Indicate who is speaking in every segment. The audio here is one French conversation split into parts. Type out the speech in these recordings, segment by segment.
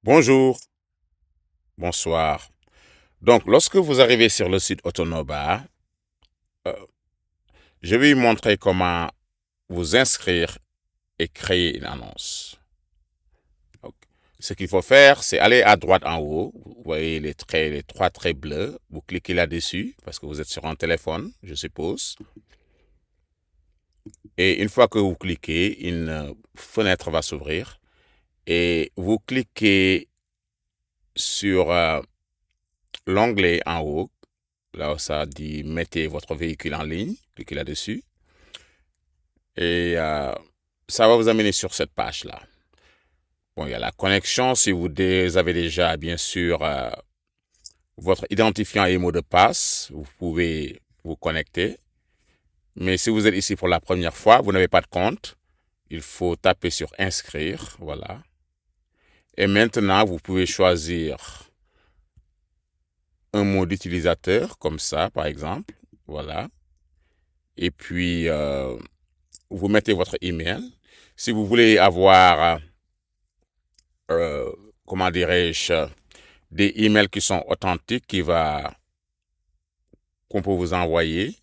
Speaker 1: Bonjour, bonsoir. Donc, lorsque vous arrivez sur le site Autonoba, euh, je vais vous montrer comment vous inscrire et créer une annonce. Donc, ce qu'il faut faire, c'est aller à droite en haut. Vous voyez les trois traits bleus. Vous cliquez là-dessus parce que vous êtes sur un téléphone, je suppose. Et une fois que vous cliquez, une fenêtre va s'ouvrir et vous cliquez sur l'onglet en haut. Là où ça dit mettez votre véhicule en ligne, cliquez là-dessus et ça va vous amener sur cette page-là. Bon, il y a la connexion si vous avez déjà bien sûr votre identifiant et mot de passe, vous pouvez vous connecter. Mais si vous êtes ici pour la première fois, vous n'avez pas de compte, il faut taper sur inscrire, voilà. Et maintenant, vous pouvez choisir un mot d'utilisateur comme ça, par exemple, voilà. Et puis vous mettez votre email. Si vous voulez avoir, euh, comment dirais-je, des emails qui sont authentiques, qu'on peut vous envoyer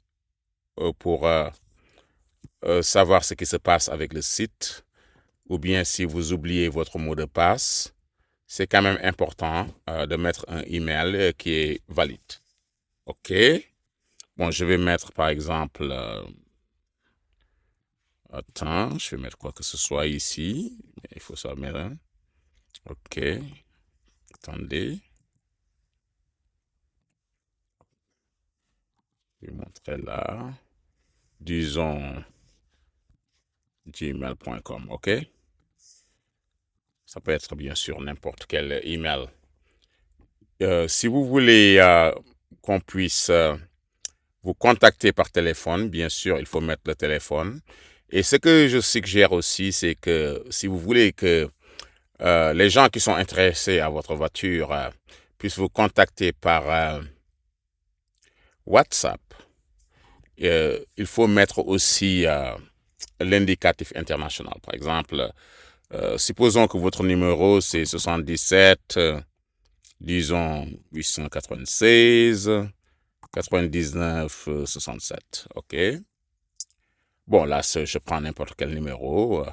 Speaker 1: pour savoir ce qui se passe avec le site, ou bien si vous oubliez votre mot de passe, c'est quand même important de mettre un email qui est valide. OK? Bon, je vais mettre par exemple, attends, je vais mettre quoi que ce soit ici. Il faut ça mettre un. OK. Attendez. Je vais montrer là. Disons gmail.com, OK? Ça peut être bien sûr n'importe quel email. Si vous voulez qu'on puisse vous contacter par téléphone, bien sûr, il faut mettre le téléphone. Et ce que je suggère aussi, c'est que si vous voulez que les gens qui sont intéressés à votre voiture puissent vous contacter par WhatsApp, il faut mettre aussi l'indicatif international. Par exemple, supposons que votre numéro c'est 77, disons 896, 99, 67. OK? Bon, là, je prends n'importe quel numéro.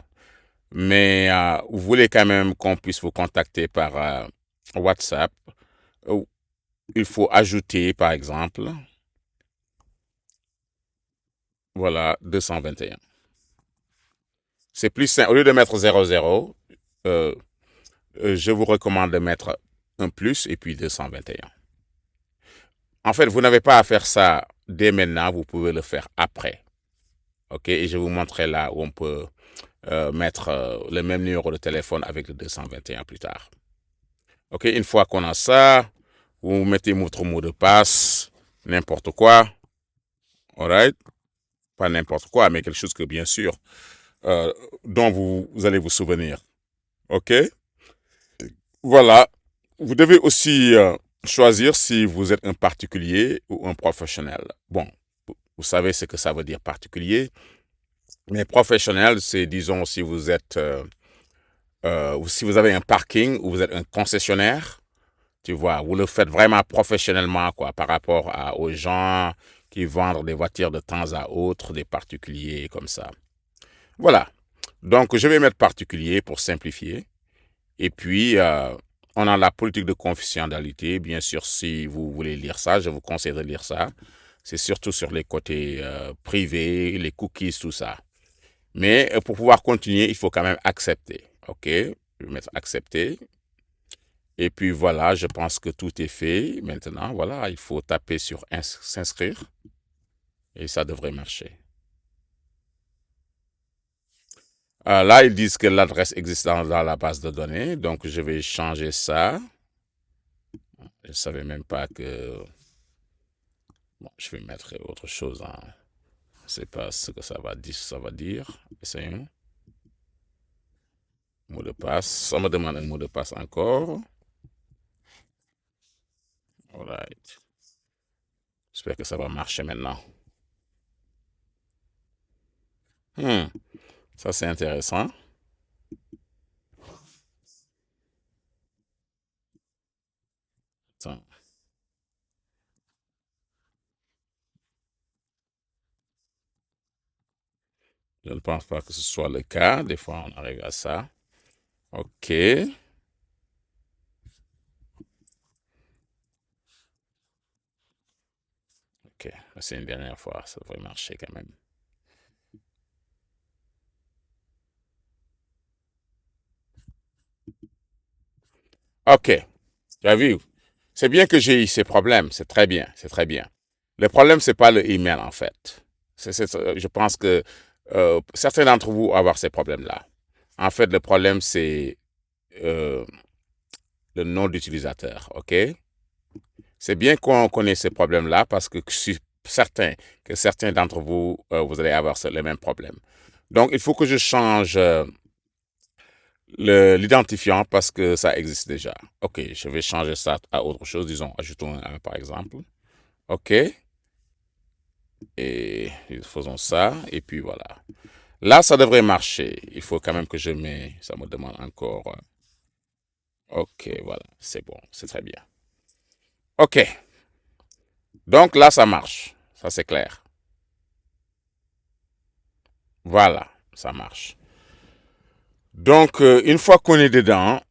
Speaker 1: Mais vous voulez quand même qu'on puisse vous contacter par WhatsApp. euh, il faut ajouter, par exemple, voilà, 221. C'est plus simple. Au lieu de mettre 00, euh, je vous recommande de mettre un plus et puis 221. En fait, vous n'avez pas à faire ça dès maintenant, vous pouvez le faire après. OK? Et je vous montrerai là où on peut mettre le même numéro de téléphone avec le 221 plus tard. OK? Une fois qu'on a ça, vous mettez votre mot de passe, n'importe quoi. Alright? Pas n'importe quoi, mais quelque chose que bien sûr, dont vous allez vous souvenir. OK? Voilà. Vous devez aussi choisir si vous êtes un particulier ou un professionnel. Bon, vous savez ce que ça veut dire particulier, mais professionnel, c'est disons si vous êtes, ou si vous avez un parking ou vous êtes un concessionnaire, tu vois, vous le faites vraiment professionnellement, quoi, par rapport aux gens qui vendent des voitures de temps à autre, des particuliers comme ça. Voilà. Donc, je vais mettre particulier pour simplifier. Et puis, on a la politique de confidentialité. Bien sûr, si vous voulez lire ça, je vous conseille de lire ça. C'est surtout sur les côtés privés, les cookies, tout ça. Mais pour pouvoir continuer, il faut quand même accepter. OK? Je vais mettre accepter. Et puis voilà, je pense que tout est fait. Maintenant, voilà, il faut taper sur s'inscrire et ça devrait marcher. Là, ils disent que l'adresse existe dans la base de données, donc je vais changer ça. Je ne savais même pas que... Bon, je vais mettre autre chose. Hein. Je ne sais pas ce que ça va dire. Essayons. Mot de passe. Ça me demande un mot de passe encore. Alright. J'espère que ça va marcher maintenant. Hmm, ça c'est intéressant. Attends, je ne pense pas que ce soit le cas. Des fois, on arrive à ça. OK. OK. C'est une dernière fois. Ça devrait marcher quand même. OK. Tu as vu? C'est bien que j'ai eu ces problèmes. C'est très bien. C'est très bien. Le problème, c'est pas le email, en fait. Je pense que certains d'entre vous vont avoir ces problèmes-là. En fait, le problème, c'est euh, le nom d'utilisateur. OK? C'est bien qu'on connaisse ces problèmes-là parce que je suis certain que certains d'entre vous, vous allez avoir les mêmes problèmes. Donc, il faut que je change l'identifiant parce que ça existe déjà. OK, je vais changer ça à autre chose. Disons, ajoutons un par exemple. OK, et faisons ça. Et puis voilà. Là, ça devrait marcher. Il faut quand même que je mets. Ça me demande encore. OK, voilà. C'est bon. C'est très bien. OK. Donc là, ça marche. Ça, c'est clair. Voilà. Ça marche. Donc, une fois qu'on est dedans,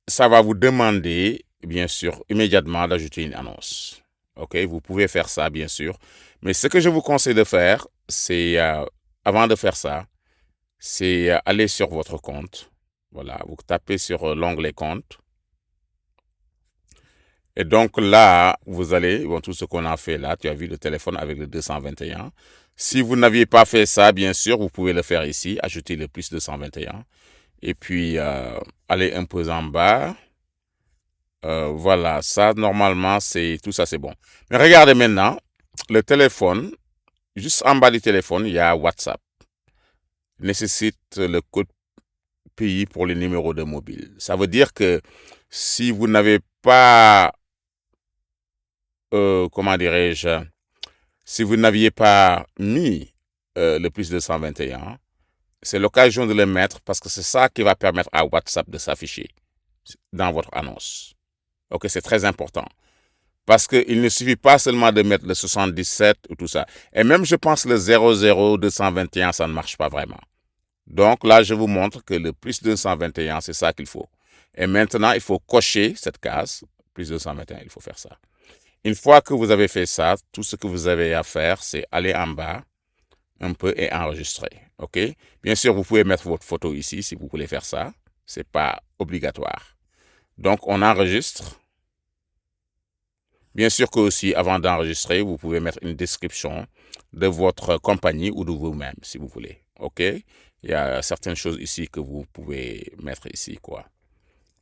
Speaker 1: ça va vous demander, bien sûr, immédiatement d'ajouter une annonce. OK, vous pouvez faire ça, bien sûr. Mais ce que je vous conseille de faire, c'est, avant de faire ça, c'est aller sur votre compte. Voilà, vous tapez sur l'onglet compte. Et donc là, vous allez, bon, tout ce qu'on a fait là, tu as vu le téléphone avec le 221. Si vous n'aviez pas fait ça, bien sûr, vous pouvez le faire ici, ajouter le plus 221. Et puis, aller un peu en bas. Voilà, ça, normalement, c'est tout ça, c'est bon. Mais regardez maintenant, le téléphone, juste en bas du téléphone, il y a WhatsApp. Nécessite le code pays pour les numéros de mobile. Ça veut dire que si vous n'avez pas, comment dirais-je, si vous n'aviez pas mis le plus 221, c'est l'occasion de le mettre parce que c'est ça qui va permettre à WhatsApp de s'afficher dans votre annonce. Ok, c'est très important. Parce qu'il ne suffit pas seulement de mettre le 77 ou tout ça. Et même, je pense, le 00221, ça ne marche pas vraiment. Donc là, je vous montre que le plus 221, c'est ça qu'il faut. Et maintenant, il faut cocher cette case. Plus 221, il faut faire ça. Une fois que vous avez fait ça, tout ce que vous avez à faire, c'est aller en bas un peu et enregistrer. OK? Bien sûr, vous pouvez mettre votre photo ici si vous voulez faire ça. C'est pas obligatoire. Donc, on enregistre. Bien sûr que aussi, avant d'enregistrer, vous pouvez mettre une description de votre compagnie ou de vous-même, si vous voulez. OK? Il y a certaines choses ici que vous pouvez mettre ici, quoi.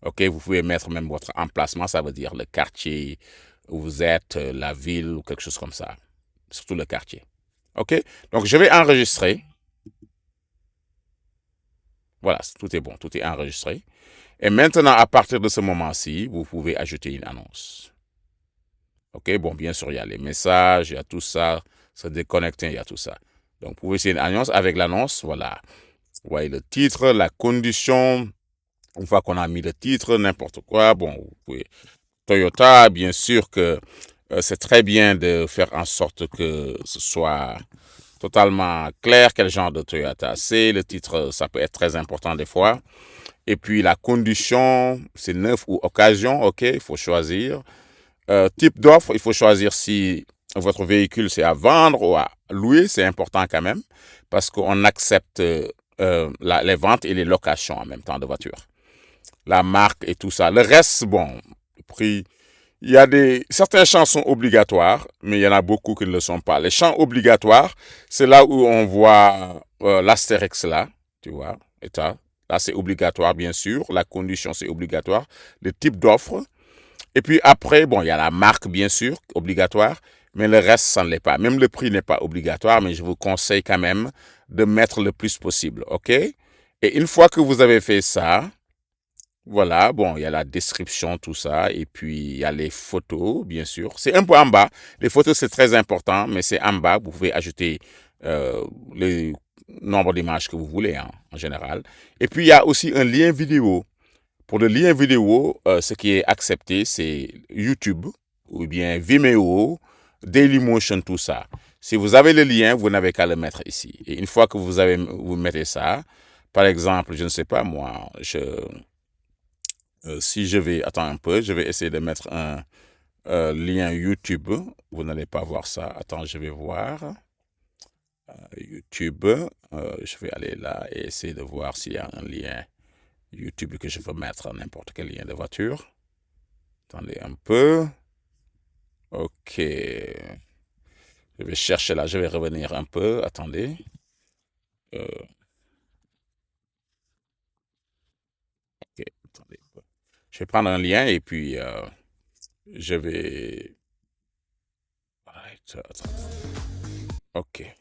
Speaker 1: OK? Vous pouvez mettre même votre emplacement, ça veut dire le quartier où vous êtes, la ville ou quelque chose comme ça. Surtout le quartier. OK? Donc, je vais enregistrer. Voilà, tout est bon, tout est enregistré. Et maintenant, à partir de ce moment-ci, vous pouvez ajouter une annonce. OK, bon, bien sûr, il y a les messages, il y a tout ça, se déconnecter, il y a tout ça. Donc, vous pouvez essayer une annonce. Avec l'annonce, voilà. Vous voyez le titre, la condition. Une fois qu'on a mis le titre, n'importe quoi, bon, vous pouvez. Toyota, bien sûr que c'est très bien de faire en sorte que ce soit totalement clair quel genre de Toyota c'est. Le titre, ça peut être très important des fois. Et puis la condition, c'est neuf ou occasion, OK, il faut choisir. Type d'offre, il faut choisir si votre véhicule c'est à vendre ou à louer, c'est important quand même, parce qu'on accepte les ventes et les locations en même temps de voitures. La marque et tout ça. Le reste, bon, prix. Il y a certains champs sont obligatoires, mais il y en a beaucoup qui ne le sont pas. Les champs obligatoires, c'est là où on voit l'astérix là, tu vois, et ça. Là, c'est obligatoire, bien sûr. La condition, c'est obligatoire. Le type d'offre. Et puis après, bon, il y a la marque, bien sûr, obligatoire, mais le reste, ça ne l'est pas. Même le prix n'est pas obligatoire, mais je vous conseille quand même de mettre le plus possible, OK? Et une fois que vous avez fait ça, voilà, bon, il y a la description, tout ça, et puis il y a les photos, bien sûr. C'est un peu en bas. Les photos, c'est très important, mais c'est en bas. Vous pouvez ajouter le nombre d'images que vous voulez, hein, en général. Et puis, il y a aussi un lien vidéo. Pour le lien vidéo, ce qui est accepté, c'est YouTube ou bien Vimeo, Dailymotion, tout ça. Si vous avez le lien, vous n'avez qu'à le mettre ici. Et une fois que vous mettez ça, par exemple, je ne sais pas moi, si je vais, attends un peu, je vais essayer de mettre un lien YouTube. Vous n'allez pas voir ça. Attends, je vais voir. YouTube. Je vais aller là et essayer de voir s'il y a un lien YouTube que je veux mettre, n'importe quel lien de voiture. Attendez un peu. Ok. Je vais chercher là, je vais revenir un peu. Attendez. Euh, ok, attendez. Je vais prendre un lien et puis je vais. Alright, ok.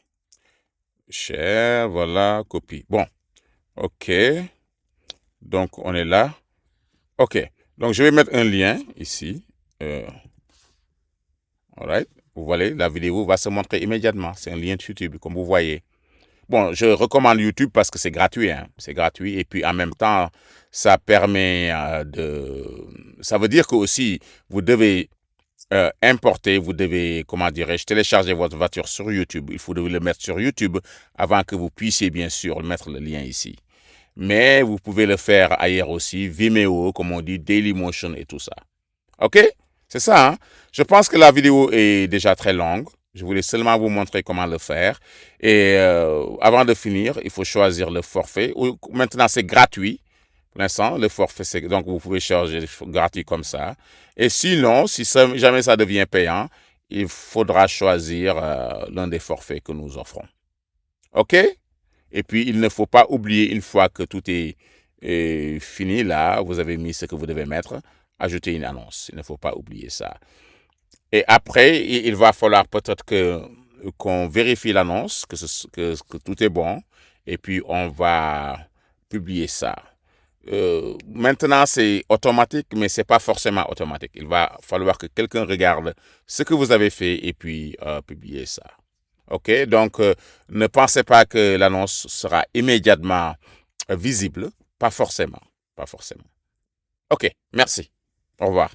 Speaker 1: Share, voilà, copie. Bon, ok. Donc, on est là. Ok. Donc, je vais mettre un lien ici. Alright. Vous voyez, la vidéo va se montrer immédiatement. C'est un lien de YouTube, comme vous voyez. Bon, je recommande YouTube parce que c'est gratuit, hein. C'est gratuit. Et puis, en même temps, ça permet Ça veut dire que aussi, vous devez importer, vous devez, comment dirais-je, télécharger votre voiture sur YouTube. Il faut le mettre sur YouTube avant que vous puissiez, bien sûr, mettre le lien ici. Mais vous pouvez le faire ailleurs aussi, Vimeo, comme on dit, Dailymotion et tout ça. OK? C'est ça, hein? Je pense que la vidéo est déjà très longue. Je voulais seulement vous montrer comment le faire. Et avant de finir, il faut choisir le forfait. Maintenant, c'est gratuit. Pour l'instant, le forfait, c'est donc vous pouvez charger gratuit comme ça. Et sinon, si jamais ça devient payant, il faudra choisir l'un des forfaits que nous offrons. OK? Et puis, il ne faut pas oublier, une fois que tout est fini, là, vous avez mis ce que vous devez mettre, ajouter une annonce. Il ne faut pas oublier ça. Et après, il va falloir peut-être qu'on vérifie l'annonce, que tout est bon, et puis on va publier ça. Maintenant, c'est automatique, mais c'est pas forcément automatique. Il va falloir que quelqu'un regarde ce que vous avez fait et puis publier ça. OK? Donc, ne pensez pas que l'annonce sera immédiatement visible. Pas forcément. Pas forcément. OK. Merci. Au revoir.